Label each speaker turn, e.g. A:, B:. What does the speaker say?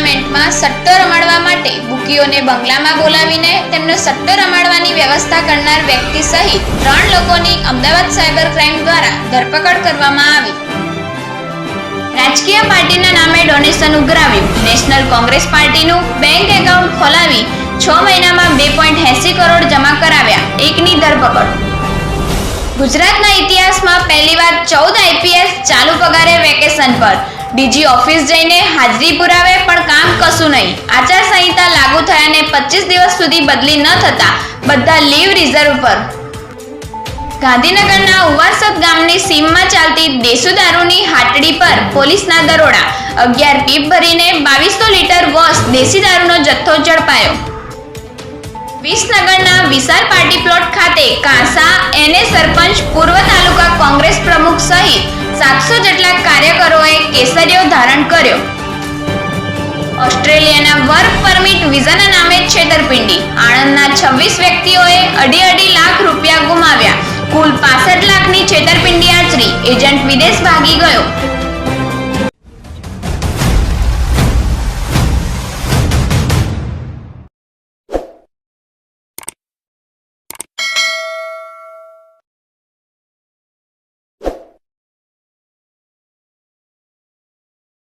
A: ટુર્નામેન્ટમાં સટ્ટો રમાડવા માટે બુકીઓને બંગલામાં બોલાવીને તેમને સટ્ટો રમાડવાની વ્યવસ્થા કરનાર વ્યક્તિ સહિત 3 લોકોની અમદાવાદ સાયબર ક્રાઇમ દ્વારા ધરપકડ કરવામાં આવી. રાજકીય પાર્ટીના નામે ડોનેશન ઉઘરાવ્યું. નેશનલ કોંગ્રેસ પાર્ટીનું બેંક એકાઉન્ટ ખોલાવી 6 મહિનામાં 2.80 કરોડ જમા કરાવ્યા. એકની ધરપકડ. ગુજરાતના ઇતિહાસમાં પહેલીવાર 14 આઈપીએસ ચાલુ પગારે વેકેશન પર. ડીજી ઓફિસ જઈને હાજરી પુરાવે પણ કામ કશું નહીં. આચારસંહિતા લાગુ થયાને 25 દિવસ સુધી બદલી ન થતા બધા લીવ રિઝર્વ પર. ગાંધીનગરના ઉવારસદ ગામની સીમમાં ચાલતી દેશી દારૂની હાટડી પર પોલીસના દરોડા. 11 પીપ ભરીને 2200 લીટર વોશ દેશી દારૂનો જથ્થો ઝડપાયો. વિસનગરના વિશાળ પાર્ટી પ્લોટ ખાતે કાંસા એને સરપંચ પૂર્વ તાલુકા કોંગ્રેસ પ્રમુખ સહિત 700 જેટલા કાર્યકરોએ કેસરીયો ધારણ કર્યો. ઓસ્ટ્રેલિયાના વર્ક પરમિટ વિઝાના નામે છેતરપિંડી. આણંદના 26 વ્યક્તિઓએ 2.5 લાખ રૂપિયા ગુમાવ્યા. કુલ 65 લાખની છેતરપિંડી આચરી. એજન્ટ વિદેશ ભાગી ગયો.